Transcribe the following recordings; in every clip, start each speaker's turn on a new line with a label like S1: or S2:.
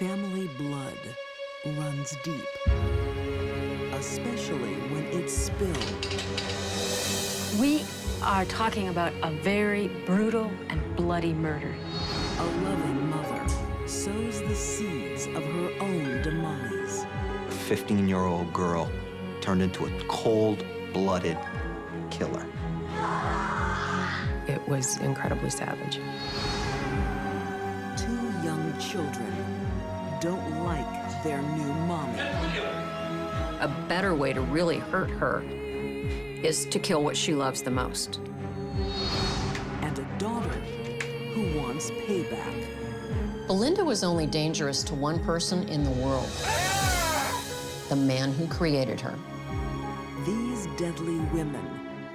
S1: Family blood runs deep, especially when it's spilled.
S2: We are talking about a very brutal and bloody murder.
S1: A loving mother sows the seeds of her own demise.
S3: A 15-year-old girl turned into a cold-blooded killer.
S4: It was incredibly savage.
S1: Two young children don't like their new mommy.
S5: A better way to really hurt her is to kill what she loves the most.
S1: And a daughter who wants payback.
S5: Belinda was only dangerous to one person in the world, the man who created her.
S1: These deadly women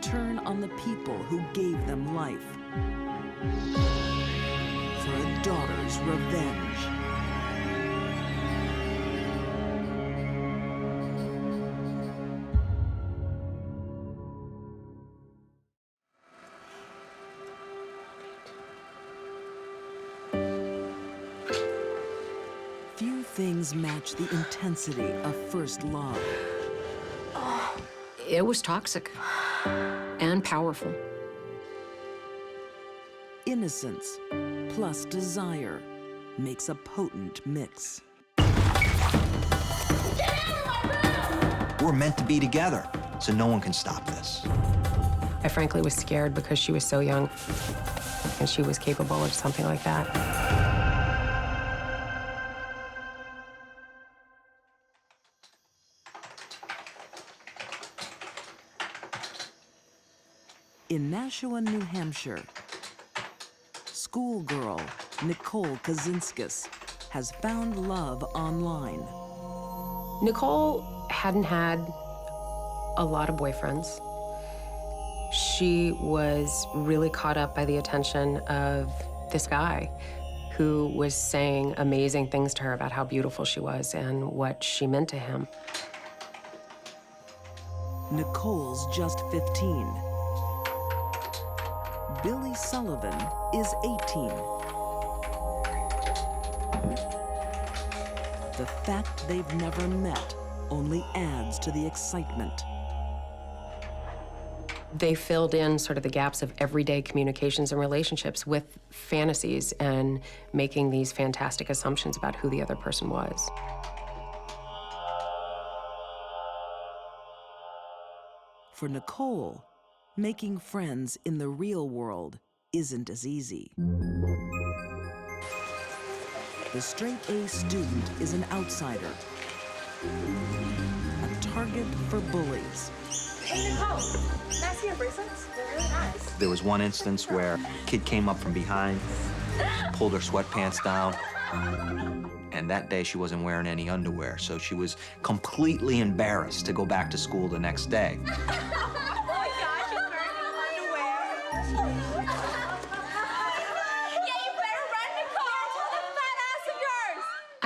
S1: turn on the people who gave them life for a daughter's revenge. Few things match the intensity of first love.
S5: It was toxic and powerful.
S1: Innocence plus desire makes a potent mix.
S3: We're meant to be together, so no one can stop this.
S4: I frankly was scared because she was so young and she was capable of something like that.
S1: In Nashua, New Hampshire, schoolgirl Nicole Kaczynskis has found love online.
S4: Nicole hadn't had a lot of boyfriends. She was really caught up by the attention of this guy who was saying amazing things to her about how beautiful she was and what she meant to him.
S1: Nicole's just 15. Billy Sullivan is 18. The fact they've never met only adds to the excitement.
S4: They filled in sort of the gaps of everyday communications and relationships with fantasies and making these fantastic assumptions about who the other person was.
S1: For Nicole, making friends in the real world isn't as easy. The straight-A student is an outsider, a target for bullies.
S6: Hey, Nicole, can I see your bracelets? They're really nice.
S3: There was one instance where a kid came up from behind, pulled her sweatpants down, and that day she wasn't wearing any underwear, so she was completely embarrassed to go back to school the next day.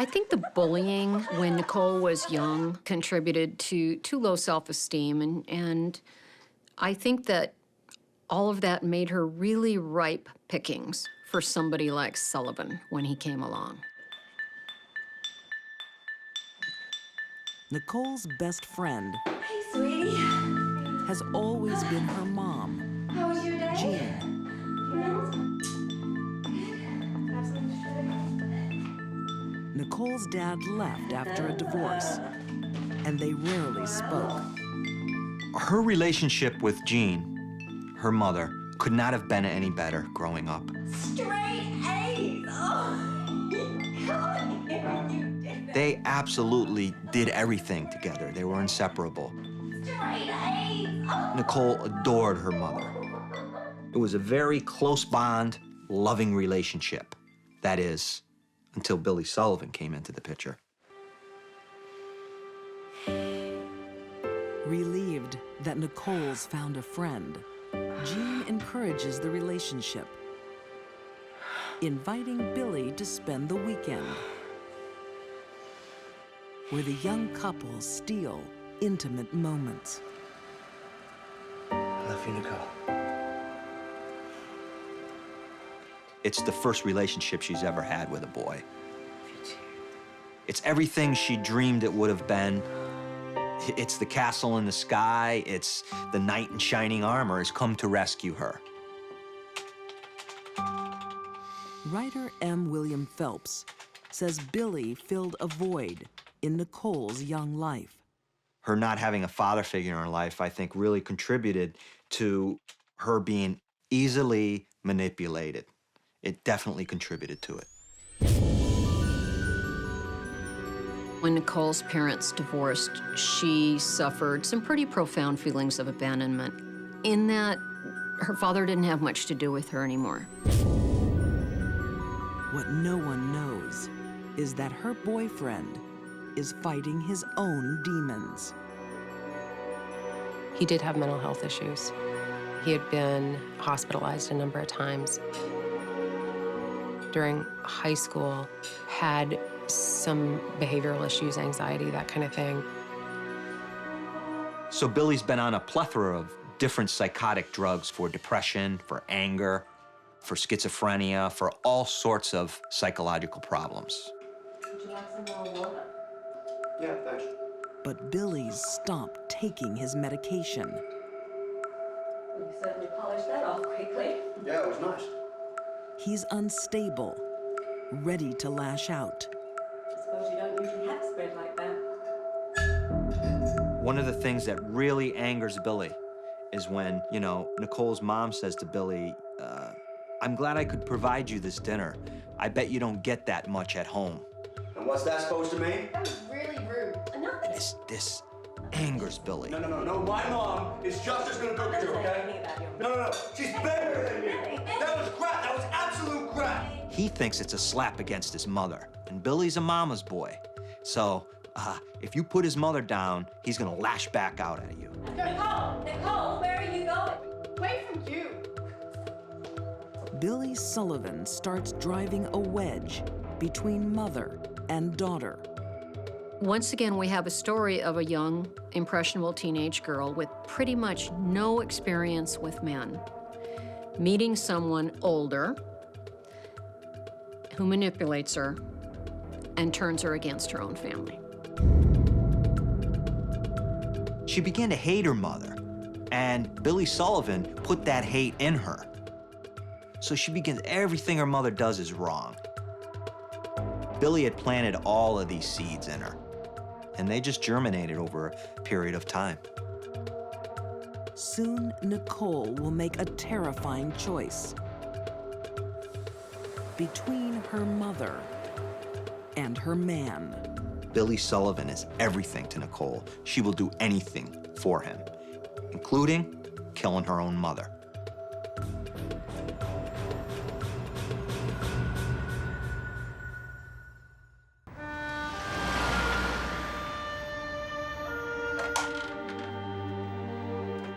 S5: I think the bullying when Nicole was young contributed to too low self-esteem, and I think that all of that made her really ripe pickings for somebody like Sullivan when he came along.
S1: Nicole's best friend
S6: Hey, sweetie.
S1: has always been her mom,
S6: How was your day?
S1: Jean. Nicole's dad left after a divorce, and they rarely spoke.
S3: Her relationship with Jean, her mother, could not have been any better growing up.
S6: Straight A's. Oh, you did
S3: They absolutely did everything together. They were inseparable.
S6: straight A's. Oh.
S3: Nicole adored her mother. It was a very close bond, loving relationship. That is, until Billy Sullivan came into the picture.
S1: Relieved that Nicole's found a friend, Jean encourages the relationship, inviting Billy to spend the weekend, where the young couple steal intimate moments.
S7: Love you, Nicole.
S3: It's the first relationship she's ever had with a boy. It's everything she dreamed it would have been. It's the castle in the sky. It's the knight in shining armor has come to rescue her.
S1: Writer M. William Phelps says Billy filled a void in Nicole's young life.
S3: Her not having a father figure in her life, I think, really contributed to her being easily manipulated. It definitely contributed to it.
S5: When Nicole's parents divorced, she suffered some pretty profound feelings of abandonment, in that her father didn't have much to do with her anymore.
S1: What no one knows is that her boyfriend is fighting his own demons.
S4: He did have mental health issues. He had been hospitalized a number of times. During high school, had some behavioral issues, anxiety, that kind of thing.
S3: So Billy's been on a plethora of different psychotic drugs for depression, for anger, for schizophrenia, for all sorts of psychological problems.
S6: Would you like some more water?
S7: Yeah, thanks.
S1: But Billy's stopped taking his medication.
S6: Well, you certainly polished that off quickly.
S7: Yeah, it was nice.
S1: He's unstable, ready to lash out.
S6: I suppose you don't usually have spread like that.
S3: One of the things that really angers Billy is when, Nicole's mom says to Billy, I'm glad I could provide you this dinner. I bet you don't get that much at home.
S7: And what's that supposed to mean?
S6: That was really rude. Enough of this.
S3: This angers Billy.
S7: No. My mom is just as good a cook as you, okay? No. She's better than you. That was crap. That was absolute crap.
S3: He thinks it's a slap against his mother, and Billy's a mama's boy. So, if you put his mother down, he's gonna lash back out at you.
S6: Nicole, where are you going? Away from you.
S1: Billy Sullivan starts driving a wedge between mother and daughter.
S5: Once again, we have a story of a young, impressionable teenage girl with pretty much no experience with men, meeting someone older who manipulates her and turns her against her own family.
S3: She began to hate her mother, and Billy Sullivan put that hate in her. So she begins, everything her mother does is wrong. Billy had planted all of these seeds in her, and they just germinated over a period of time.
S1: Soon, Nicole will make a terrifying choice between her mother and her man.
S3: Billy Sullivan is everything to Nicole. She will do anything for him, including killing her own mother.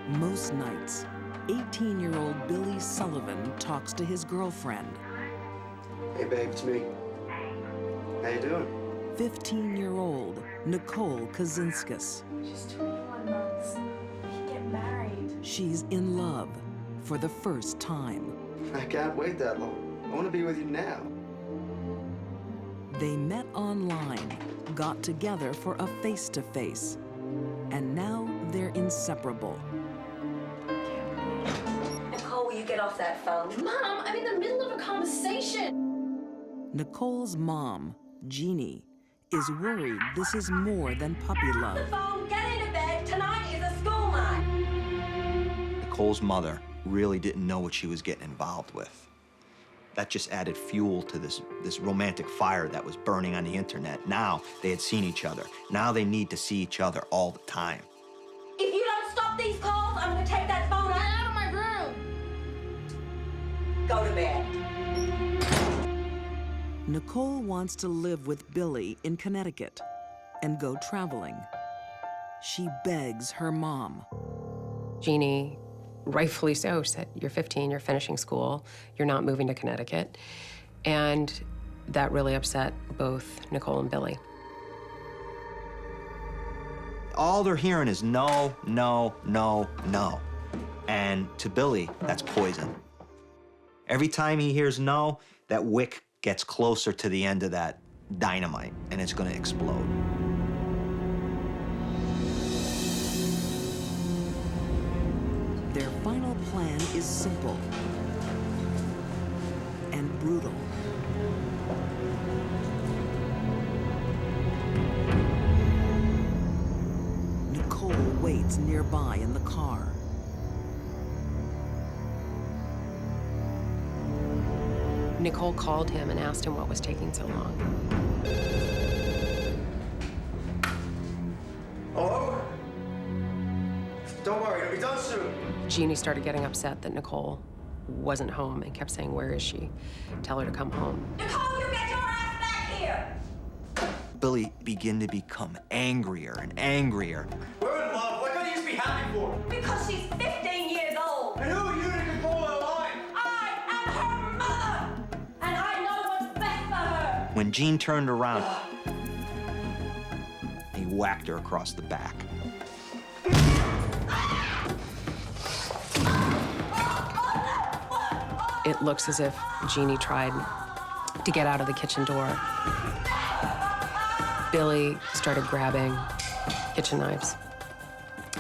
S1: Most nights, 18-year-old Billy Sullivan talks to his girlfriend,
S7: Hey, babe, it's me. How you doing?
S1: 15-year-old Nicole Kazinskis.
S6: She's 21 months. We can get married.
S1: She's in love for the first time.
S7: I can't wait that long. I want to be with you now.
S1: They met online, got together for a face-to-face, and now they're inseparable.
S6: Nicole, will you get off that phone? Mom, I'm in the middle of a conversation.
S1: Nicole's mom, Jeannie, is worried this is more than puppy love.
S6: The phone, get into bed. Tonight is a school night.
S3: Nicole's mother really didn't know what she was getting involved with. That just added fuel to this romantic fire that was burning on the internet. Now they had seen each other. Now they need to see each other all the time.
S6: If you don't stop these calls, I'm gonna take that phone out of my room. Go to bed.
S1: Nicole wants to live with Billy in Connecticut and go traveling. She begs her mom.
S4: Jeannie, rightfully so, said, you're 15, you're finishing school, you're not moving to Connecticut. And that really upset both Nicole and Billy.
S3: All they're hearing is no, no, no, no. And to Billy, that's poison. Every time he hears no, that wick gets closer to the end of that dynamite, and it's gonna explode.
S1: Their final plan is simple and brutal. Nicole waits nearby in the car.
S4: Nicole called him and asked him what was taking so long.
S7: Hello? Don't worry, it'll be done soon.
S4: Jeannie started getting upset that Nicole wasn't home and kept saying, "Where is she? Tell her to come home."
S6: Nicole, you get your ass back here!
S3: Billy began to become angrier and angrier.
S7: We're in love. What can you just be happy for?
S6: Because she's 15 years old.
S7: And who are you to control her life?
S6: I am her mother, and I know what's best for her.
S3: When Jean turned around, he whacked her across the back.
S4: It looks as if Jeannie tried to get out of the kitchen door. Billy started grabbing kitchen knives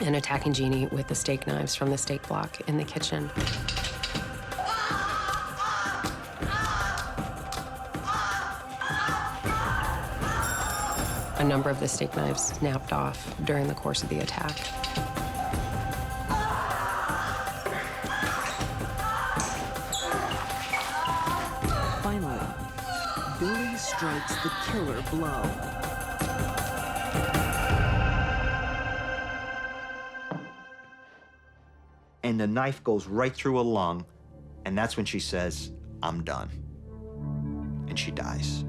S4: and attacking Jeannie with the steak knives from the steak block in the kitchen. A number of the steak knives snapped off during the course of the attack.
S1: Finally, Billy strikes the killer blow.
S3: And the knife goes right through a lung, and that's when she says, "I'm done." And she dies.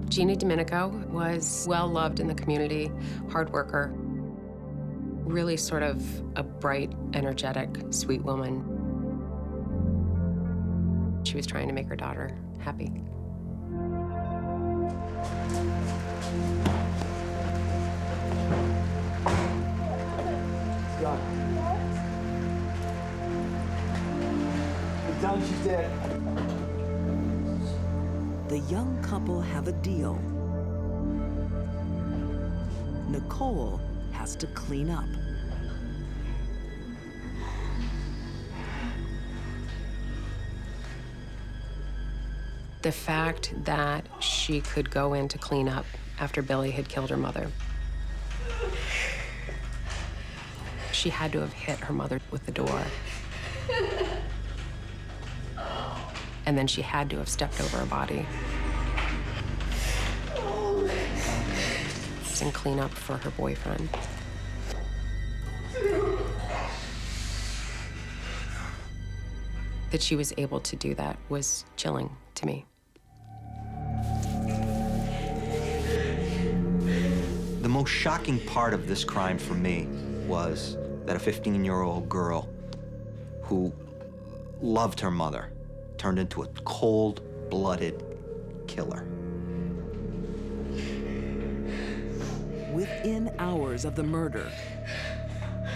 S4: Jeannie Domenico was well-loved in the community, hard worker, really sort of a bright, energetic, sweet woman. She was trying to make her daughter happy.
S7: Scott. It's done, she's dead.
S1: The young couple have a deal. Nicole has to clean up.
S4: The fact that she could go in to clean up after Billy had killed her mother. She had to have hit her mother with the door. And then she had to have stepped over her body and clean up for her boyfriend. That she was able to do that was chilling to me.
S3: The most shocking part of this crime for me was that a 15-year-old girl who loved her mother turned into a cold-blooded killer.
S1: Within hours of the murder,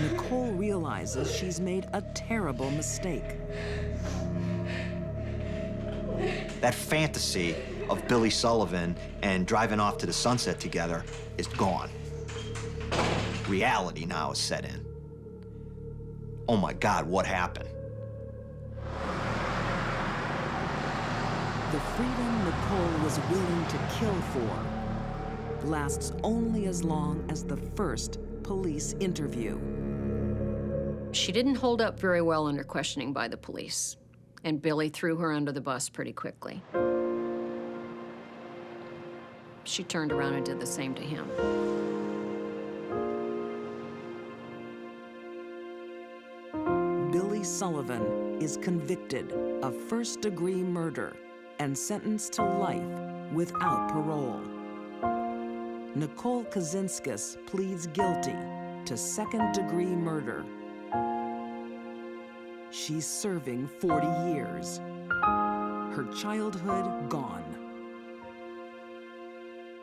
S1: Nicole realizes she's made a terrible mistake.
S3: That fantasy of Billy Sullivan and driving off to the sunset together is gone. Reality now is set in. Oh my God, what happened?
S1: The freedom Nicole was willing to kill for lasts only as long as the first police interview.
S5: She didn't hold up very well under questioning by the police, and Billy threw her under the bus pretty quickly. She turned around and did the same to him.
S1: Billy Sullivan is convicted of first-degree murder and sentenced to life without parole. Nicole Kazinskis pleads guilty to second-degree murder. She's serving 40 years. her childhood gone.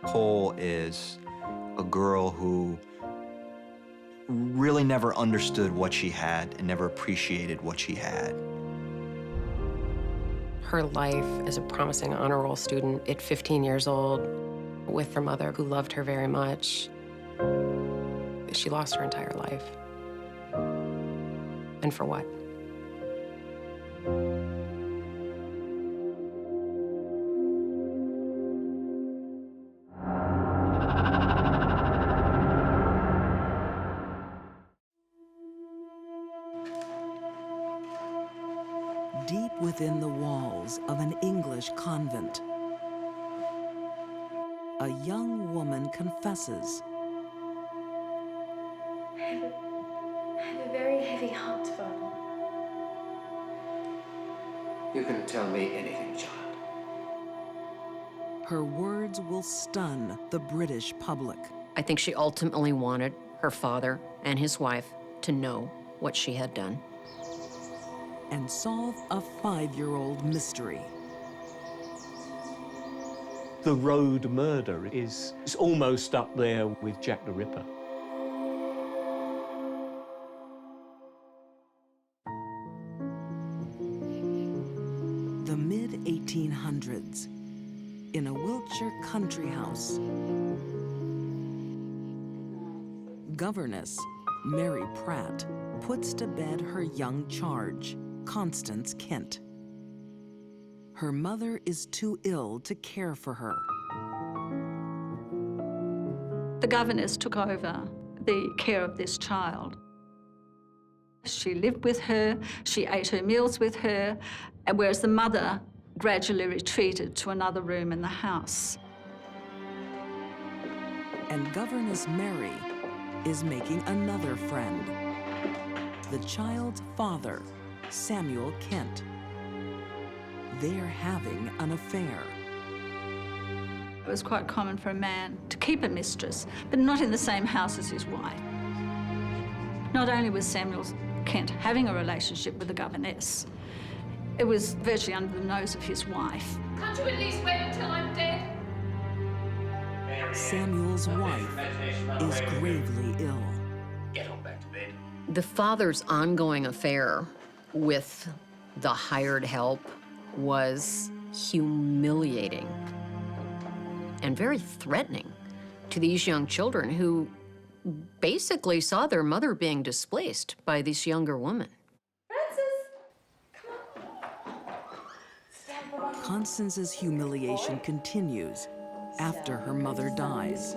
S3: Cole is a girl who really never understood what she had and never appreciated what she had.
S4: Her life as a promising honor roll student at 15 years old with her mother who loved her very much, she lost her entire life. And for what?
S1: Deep within the walls of an English convent, a young woman confesses.
S6: I have a very heavy heart, Father.
S8: You can tell me anything, child.
S1: Her words will stun the British public.
S5: I think she ultimately wanted her father and his wife to know what she had done.
S1: And solve a 5-year-old mystery.
S9: The road murder is almost up there with Jack the Ripper.
S1: The mid-1800s, in a Wiltshire country house, governess Mary Pratt puts to bed her young charge, Constance Kent. Her mother is too ill to care for her.
S10: The governess took over the care of this child. She lived with her, she ate her meals with her, and whereas the mother gradually retreated to another room in the house.
S1: And Governess Mary is making another friend, the child's father, Samuel Kent. They're having an affair.
S10: It was quite common for a man to keep a mistress, but not in the same house as his wife. Not only was Samuel Kent having a relationship with the governess, it was virtually under the nose of his wife.
S6: Can't you at least wait until I'm dead?
S1: Samuel's wife is gravely ill.
S8: Get on back to bed.
S5: The father's ongoing affair with the hired help was humiliating and very threatening to these young children who basically saw their mother being displaced by this younger woman.
S1: Constance's humiliation continues after her mother dies,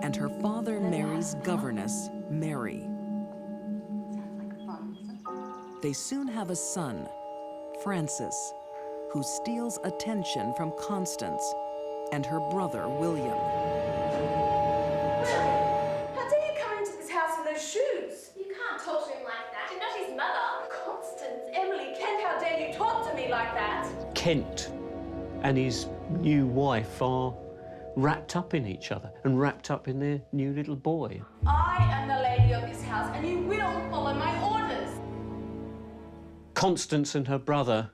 S1: and her father marries governess Mary. They soon have a son, Francis, who steals attention from Constance and her brother William.
S6: How dare you come into this house in those shoes? You can't talk to him like that. You're not his mother. Constance, Emily, Kent, how dare you talk to me like that?
S9: Kent and his new wife are wrapped up in each other and wrapped up in their new little boy.
S6: I am the lady of this house, and you will follow my orders.
S9: Constance and her brother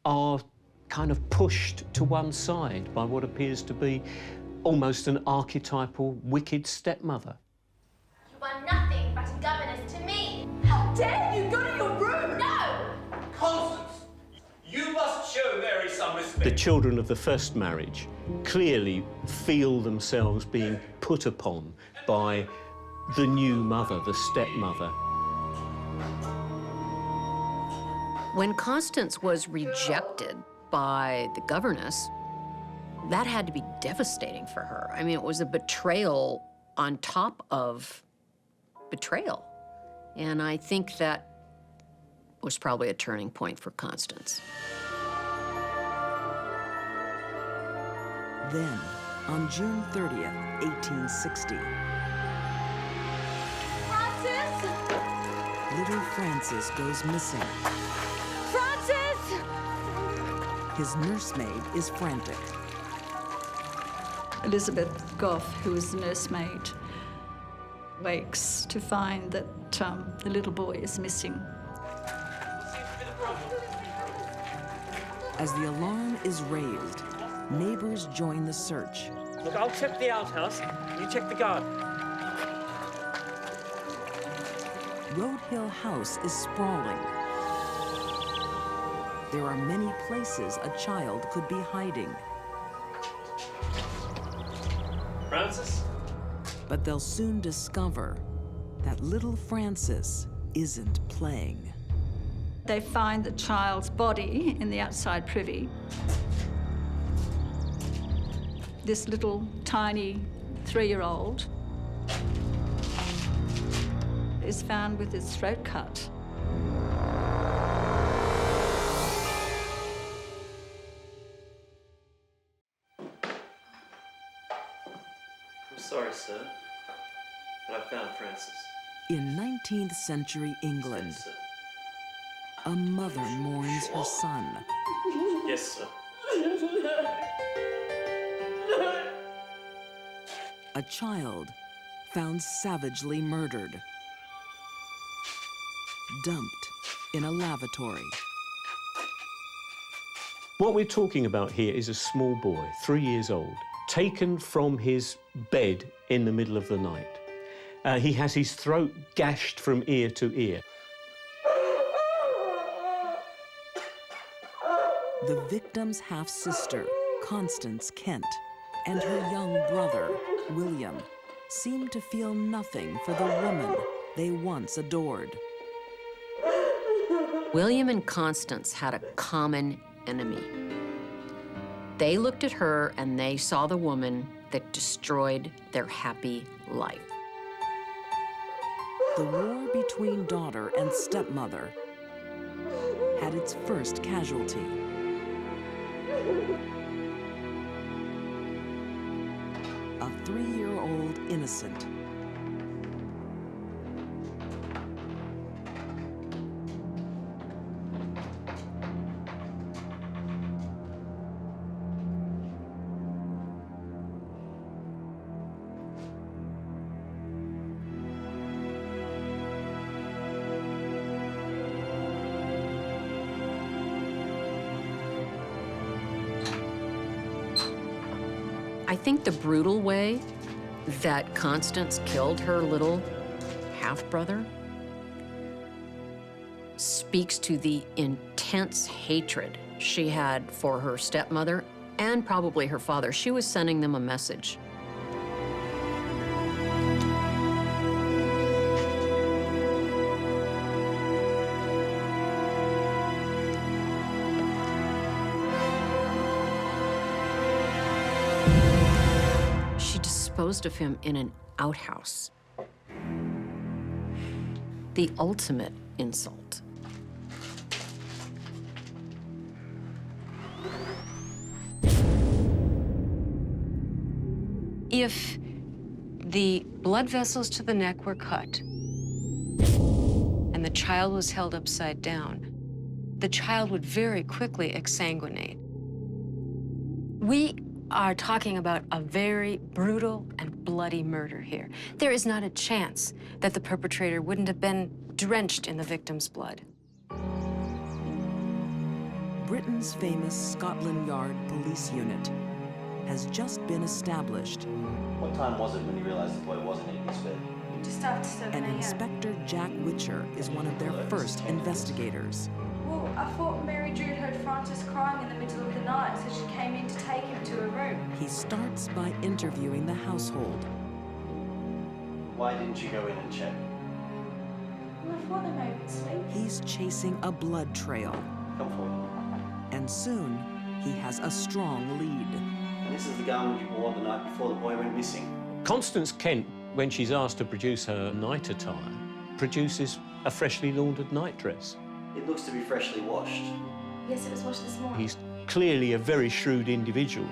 S9: are kind of pushed to one side by what appears to be almost an archetypal wicked stepmother.
S6: You are nothing but a governess to me. How dare you go to your room? No!
S7: Constance, you must show Mary some respect.
S9: The children of the first marriage clearly feel themselves being put upon by the new mother, the stepmother.
S5: When Constance was rejected by the governess, that had to be devastating for her. I mean, it was a betrayal on top of betrayal. And I think that was probably a turning point for Constance.
S1: Then, on June 30th, 1860,
S6: Francis!
S1: little Francis goes missing.
S6: Francis!
S1: His nursemaid is frantic.
S10: Elizabeth Goff, who was the nursemaid, wakes to find that the little boy is missing.
S1: As the alarm is raised, neighbors join the search.
S11: Look, I'll check the outhouse. You check the garden.
S1: Road Hill House is sprawling. There are many places a child could be hiding.
S11: Francis?
S1: But they'll soon discover that little Francis isn't playing.
S10: They find the child's body in the outside privy. This little tiny 3-year-old is found with his throat cut.
S11: I'm sorry, sir, but I found Francis.
S1: In 19th century England,
S11: Yes, sir.
S1: a mother mourns her son.
S11: Yes, sir.
S1: A child found savagely murdered, dumped in a lavatory.
S9: What we're talking about here is a small boy, 3 years old, taken from his bed in the middle of the night. He has his throat gashed from ear to ear.
S1: The victim's half-sister, Constance Kent, and her young brother, William, seem to feel nothing for the woman they once adored.
S5: William and Constance had a common enemy. They looked at her and they saw the woman that destroyed their happy life.
S1: The war between daughter and stepmother had its first casualty. A 3-year-old innocent.
S5: I think the brutal way that Constance killed her little half-brother speaks to the intense hatred she had for her stepmother and probably her father. She was sending them a message. She disposed of him in an outhouse. The ultimate insult. If the blood vessels to the neck were cut and the child was held upside down, the child would very quickly exsanguinate. We are talking about a very brutal and bloody murder here. There is not a chance that the perpetrator wouldn't have been drenched in the victim's blood.
S1: Britain's famous Scotland Yard police unit has just been established.
S12: What time was it when you realized the boy wasn't in his bed?
S6: Just after 7
S1: And
S6: a.m.
S1: Inspector Jack Witcher is one of their first investigators.
S6: Well, I thought Mary Jude heard Francis crying in the middle of the night, so she came in to take him to a room.
S1: He starts by interviewing the household.
S12: Why didn't you go in and check?
S6: Well, I thought they may have been asleep.
S1: He's chasing a blood trail.
S12: Come forward.
S1: And soon, he has a strong lead.
S12: And this is the garment you wore the night before the boy went missing.
S9: Constance Kent, when she's asked to produce her night attire, produces a freshly laundered nightdress.
S12: It looks to be freshly washed.
S6: Yes, it was washed this morning.
S9: He's clearly a very shrewd individual.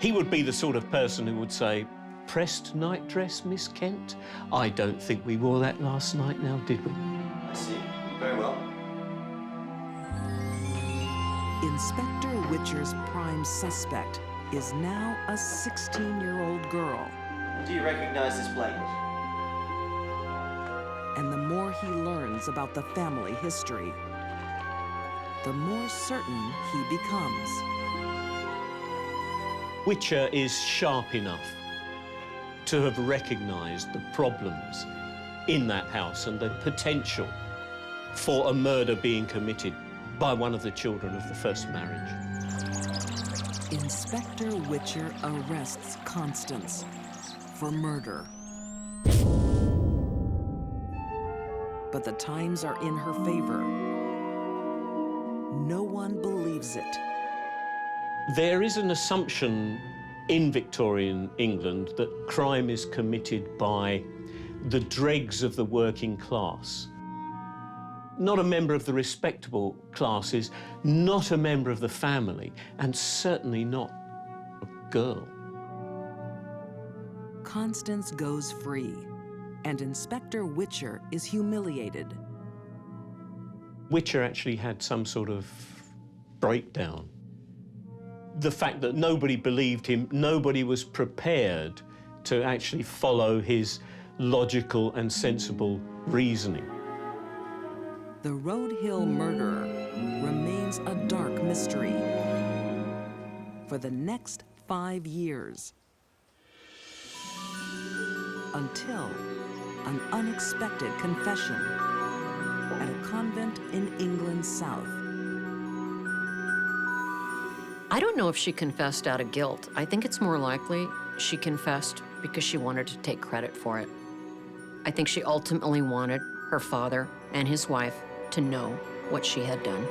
S9: He would be the sort of person who would say, "Pressed nightdress, Miss Kent? I don't think we wore that last night now, did we?"
S12: I see. Very well.
S1: Inspector Witcher's prime suspect is now a 16-year-old girl.
S12: Do you recognize this blanket?
S1: And the more he learns about the family history, the more certain he becomes.
S9: Witcher is sharp enough to have recognised the problems in that house and the potential for a murder being committed by one of the children of the first marriage.
S1: Inspector Witcher arrests Constance for murder. But the times are in her favor. No one believes it.
S9: There is an assumption in Victorian England that crime is committed by the dregs of the working class. Not a member of the respectable classes, not a member of the family, and certainly not a girl.
S1: Constance goes free, and Inspector Witcher is humiliated.
S9: Witcher actually had some sort of breakdown. The fact that nobody believed him, nobody was prepared to actually follow his logical and sensible reasoning.
S1: The Road Hill murderer remains a dark mystery for the next 5 years, until an unexpected confession at a convent in England's south.
S5: I don't know if she confessed out of guilt. I think it's more likely she confessed because she wanted to take credit for it. I think she ultimately wanted her father and his wife to know what she had done.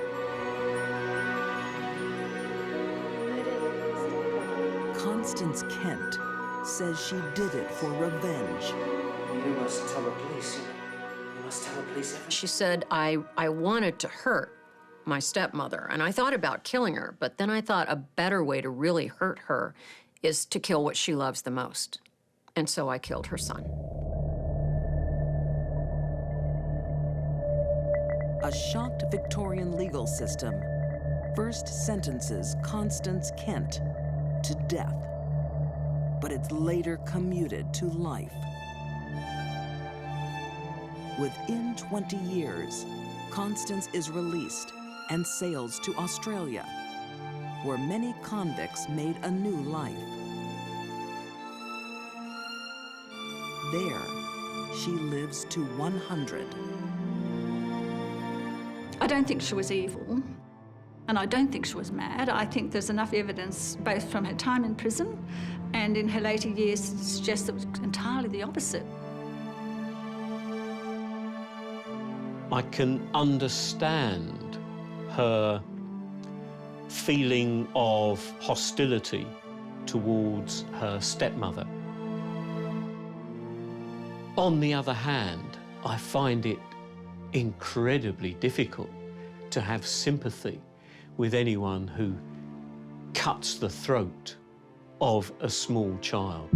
S1: Constance Kent says she did it for revenge.
S8: You must tell the police. You must tell the police everything.
S5: She said, I wanted to hurt my stepmother, and I thought about killing her, but then I thought a better way to really hurt her is to kill what she loves the most. And so I killed her son.
S1: A shocked Victorian legal system first sentences Constance Kent to death, but it's later commuted to life. Within 20 years, Constance is released and sails to Australia, where many convicts made a new life. There, she lives to 100.
S10: I don't think she was evil, and I don't think she was mad. I think there's enough evidence, both from her time in prison and in her later years, to suggest it was entirely the opposite.
S9: I can understand her feeling of hostility towards her stepmother. On the other hand, I find it incredibly difficult to have sympathy with anyone who cuts the throat of a small child.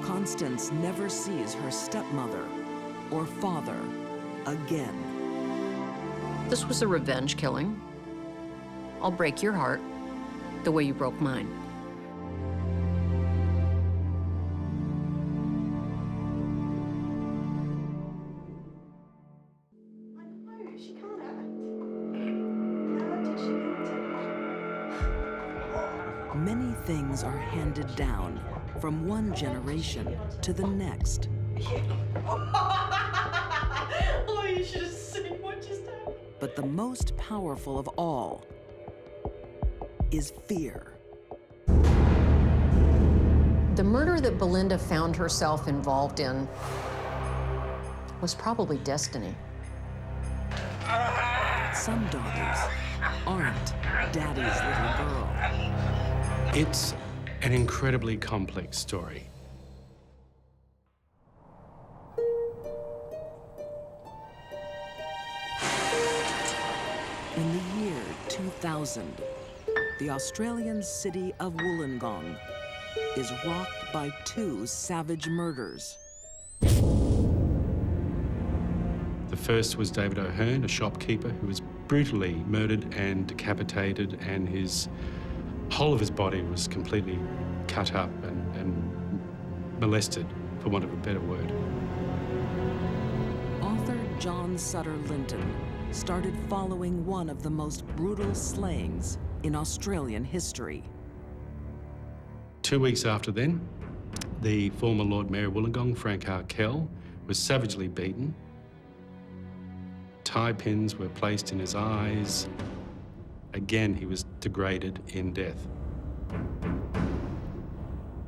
S1: Constance never sees her stepmother or father again.
S5: This was a revenge killing. I'll break your heart the way you broke mine.
S6: She can't act. How did she get to?
S1: Many things are handed down from one generation to the next.
S6: Oh, you should have seen what just happened.
S1: But the most powerful of all is fear.
S5: The murder that Belinda found herself involved in was probably destiny.
S1: Some daughters aren't daddy's little girl.
S13: It's an incredibly complex story.
S1: In the year 2000, the Australian city of Wollongong is rocked by 2 savage murders.
S13: The first was David O'Hearn, a shopkeeper who was brutally murdered and decapitated, and his whole of his body was completely cut up and molested, for want of a better word.
S1: Author John Sutter Linton started following one of the most brutal slayings in Australian history.
S13: 2 weeks after then, the former Lord Mayor Wollongong, Frank Arkell, was savagely beaten. Tie pins were placed in his eyes. Again, he was degraded in death.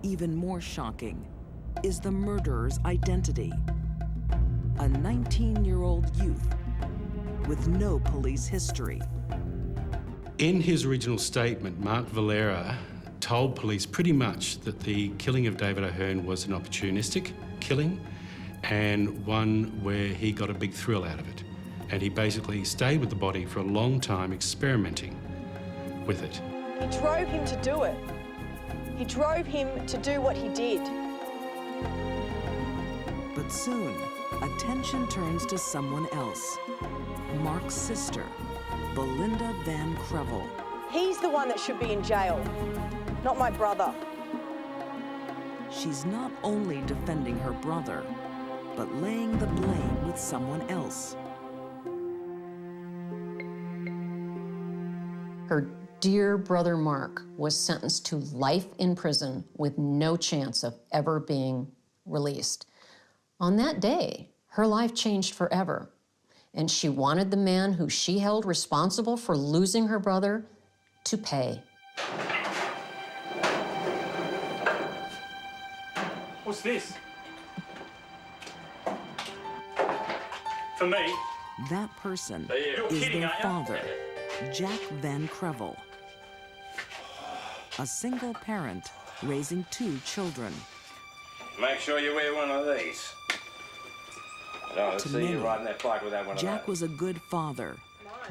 S1: Even more shocking is the murderer's identity. A 19-year-old youth with no police history.
S13: In his original statement, Mark Valera told police pretty much that the killing of David O'Hearn was an opportunistic killing and one where he got a big thrill out of it. And he basically stayed with the body for a long time experimenting with it.
S14: He drove him to do it. He drove him to do what he did.
S1: But soon, attention turns to someone else. Mark's sister, Belinda Van Crevel.
S14: He's the one that should be in jail, not my brother.
S1: She's not only defending her brother, but laying the blame with someone else.
S5: Her dear brother Mark was sentenced to life in prison with no chance of ever being released. On that day, her life changed forever, and she wanted the man who she held responsible for losing her brother to pay.
S11: What's this? For me?
S1: That person
S11: You're
S1: is
S11: kidding,
S1: their
S11: are you?
S1: father, Jack Van Crevel. A single parent raising 2 children.
S15: Make sure you wear one of these. I don't want to see
S1: many,
S15: you riding that bike without one of
S1: Jack
S15: those.
S1: was a good father,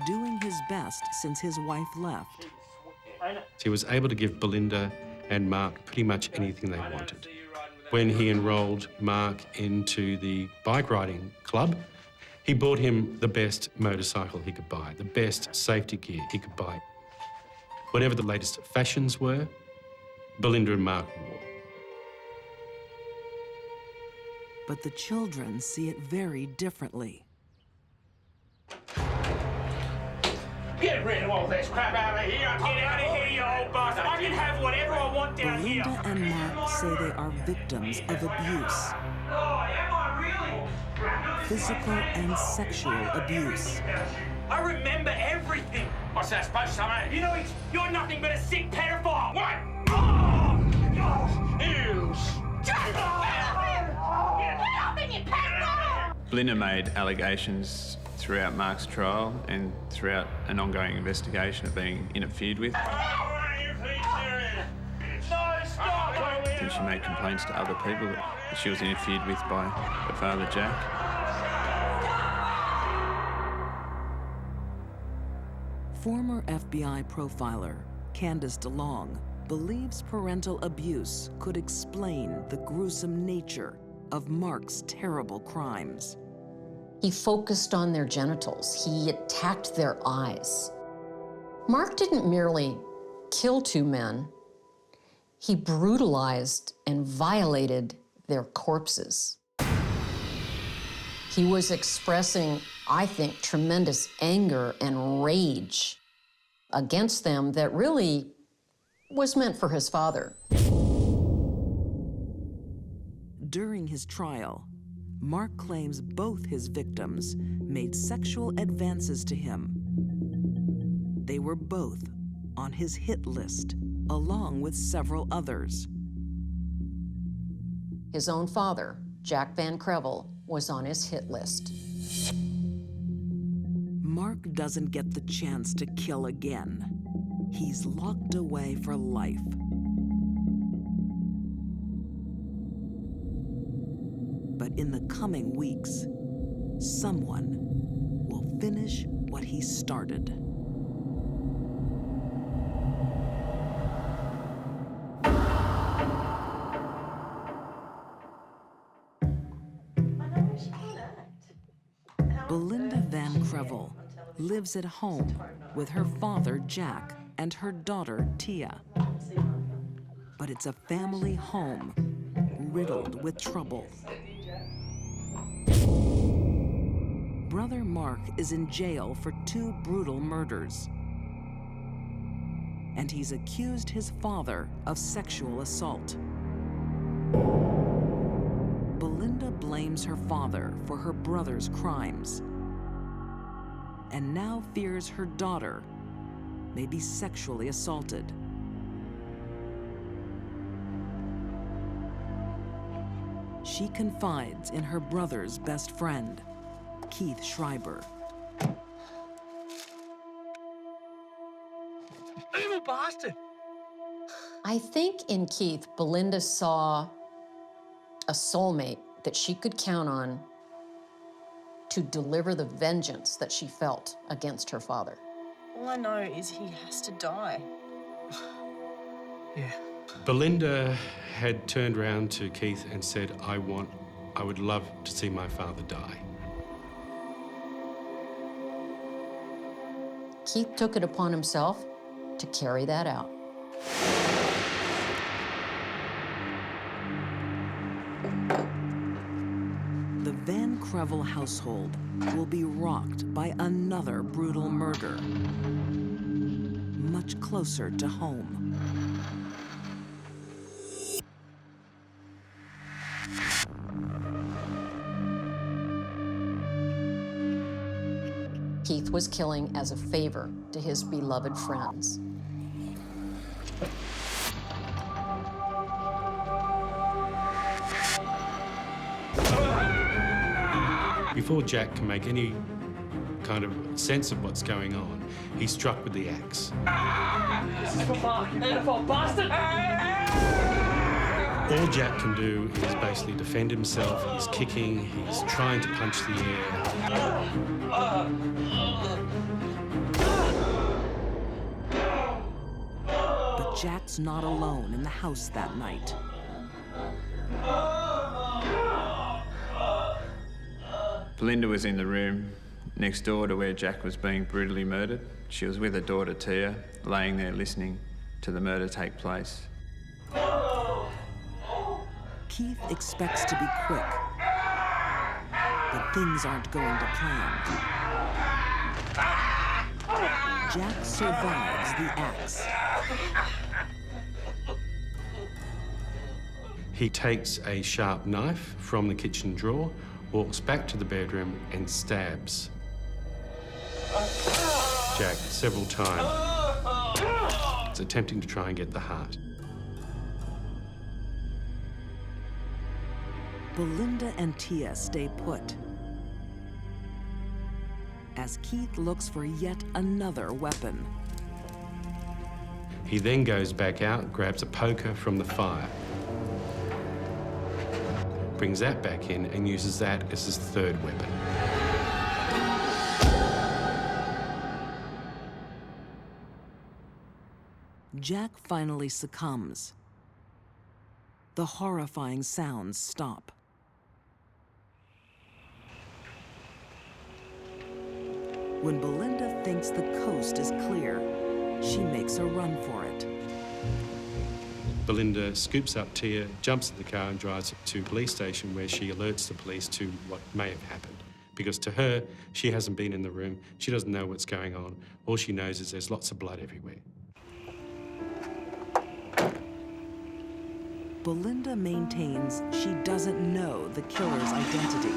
S1: doing his best since his wife left.
S13: He was able to give Belinda and Mark pretty much anything they wanted. When he enrolled Mark into the bike riding club, he bought him the best motorcycle he could buy, the best safety gear he could buy. Whatever the latest fashions were, Belinda and Mark wore.
S1: But the children see it very differently.
S16: Get rid of all this crap out of here. Get out of here, you old bastard. I can have whatever I want down here.
S1: Belinda and Mark say they are victims of abuse.
S16: Oh, am I really?
S1: Physical and sexual abuse.
S16: I remember everything. What's that supposed to mean? You know, you're nothing but a sick pedophile. What? Oh! You!
S17: Belinda made allegations throughout Mark's trial and throughout an ongoing investigation of being interfered with.
S16: No, stop!
S17: And she made complaints to other people that she was interfered with by her father, Jack.
S1: Former FBI profiler Candace DeLong believes parental abuse could explain the gruesome nature of Mark's terrible crimes.
S5: He focused on their genitals. He attacked their eyes. Mark didn't merely kill 2 men. He brutalized and violated their corpses. He was expressing, I think, tremendous anger and rage against them that really was meant for his father.
S1: During his trial, Mark claims both his victims made sexual advances to him. They were both on his hit list, along with several others.
S5: His own father, Jack Van Crevel, was on his hit list.
S1: Mark doesn't get the chance to kill again. He's locked away for life. But in the coming weeks, someone will finish what he started. Belinda Van Crevel lives at home with her father, Jack, and her daughter, Tia. But it's a family home riddled with trouble. Brother Mark is in jail for 2 brutal murders. And he's accused his father of sexual assault. Belinda blames her father for her brother's crimes, and now fears her daughter may be sexually assaulted. She confides in her brother's best friend, Keith Schreiber.
S16: Evil bastard!
S5: I think in Keith, Belinda saw a soulmate that she could count on to deliver the vengeance that she felt against her father.
S14: All I know is he has to die.
S13: Yeah. Belinda had turned round to Keith and said, I would love to see my father die.
S5: Keith took it upon himself to carry that out.
S1: The Van Crevel household will be rocked by another brutal murder, much closer to home.
S5: Keith was killing as a favor to his beloved friends.
S13: Before Jack can make any kind of sense of what's going on, he's struck with the axe.
S16: This is for Mark, S04 bastard!
S13: All Jack can do is basically defend himself. He's kicking, he's trying to punch the air.
S1: But Jack's not alone in the house that night.
S17: Belinda was in the room next door to where Jack was being brutally murdered. She was with her daughter Tia, laying there listening to the murder take place.
S1: Keith expects to be quick, but things aren't going to plan. Jack survives the axe.
S13: He takes a sharp knife from the kitchen drawer, walks back to the bedroom and stabs Jack several times. He's attempting to try and get the heart.
S1: Belinda and Tia stay put as Keith looks for yet another weapon.
S13: He then goes back out, grabs a poker from the fire, brings that back in and uses that as his third weapon.
S1: Jack finally succumbs. The horrifying sounds stop. When Belinda thinks the coast is clear, she makes a run for it.
S13: Belinda scoops up Tia, jumps in the car and drives to the police station where she alerts the police to what may have happened. Because to her, she hasn't been in the room, she doesn't know what's going on. All she knows is there's lots of blood everywhere.
S1: Belinda maintains she doesn't know the killer's identity.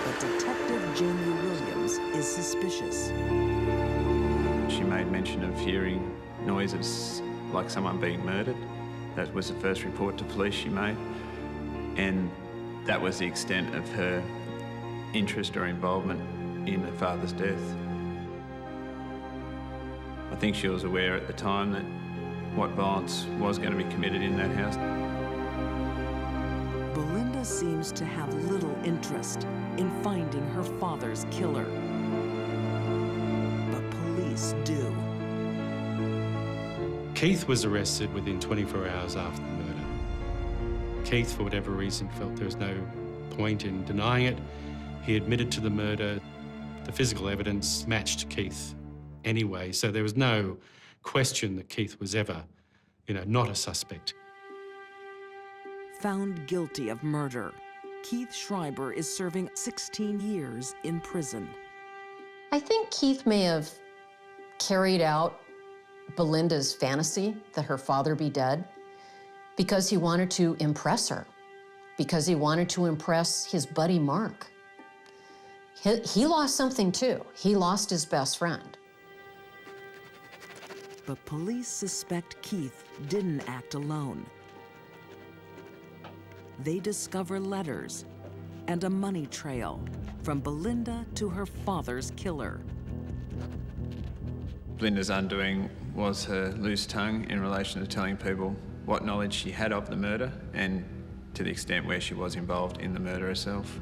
S1: But Detective Jamie Williams is suspicious.
S17: She made mention of hearing noises like someone being murdered. That was the first report to police she made. And that was the extent of her interest or involvement in her father's death. I think she was aware at the time that what violence was going to be committed in that house.
S1: Belinda seems to have little interest in finding her father's killer. But police do.
S13: Keith was arrested within 24 hours after the murder. Keith, for whatever reason, felt there was no point in denying it. He admitted to the murder. The physical evidence matched Keith anyway, so there was no question that Keith was ever, not a suspect.
S1: Found guilty of murder, Keith Schreiber is serving 16 years in prison.
S5: I think Keith may have carried out Belinda's fantasy that her father be dead because he wanted to impress her, because he wanted to impress his buddy Mark. He lost something too. He lost his best friend.
S1: But police suspect Keith didn't act alone. They discover letters and a money trail from Belinda to her father's killer.
S17: Belinda's undoing was her loose tongue in relation to telling people what knowledge she had of the murder and to the extent where she was involved in the murder herself.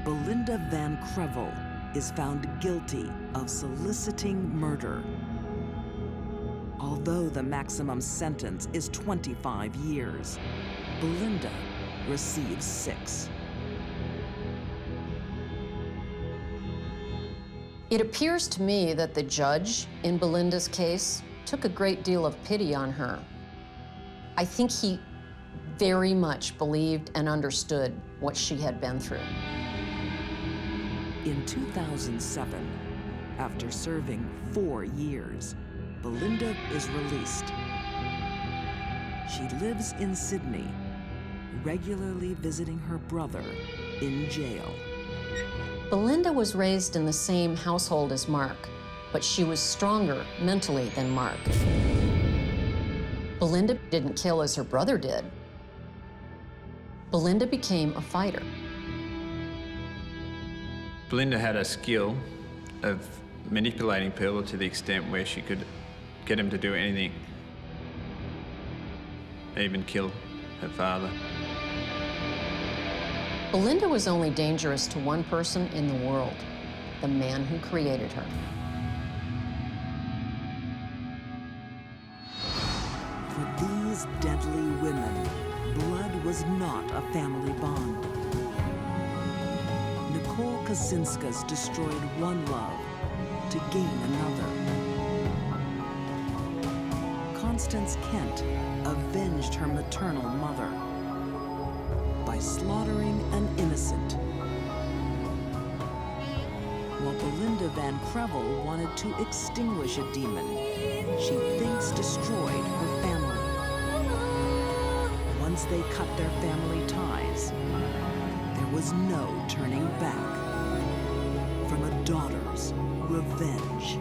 S1: Belinda Van Crevel is found guilty of soliciting murder. Although the maximum sentence is 25 years, Belinda receives 6.
S5: It appears to me that the judge in Belinda's case took a great deal of pity on her. I think he very much believed and understood what she had been through.
S1: In 2007, after serving 4 years, Belinda is released. She lives in Sydney, regularly visiting her brother in jail.
S5: Belinda was raised in the same household as Mark, but she was stronger mentally than Mark. Belinda didn't kill as her brother did. Belinda became a fighter.
S17: Belinda had a skill of manipulating people to the extent where she could get him to do anything, even kill her father.
S5: Belinda was only dangerous to one person in the world, the man who created her.
S1: For these deadly women, blood was not a family bond. Nicole Kazinskas destroyed one love to gain another. Constance Kent avenged her maternal mother by slaughtering an innocent. While Belinda Van Crevel wanted to extinguish a demon she thinks destroyed her family. Once they cut their family ties, there was no turning back from a daughter's revenge.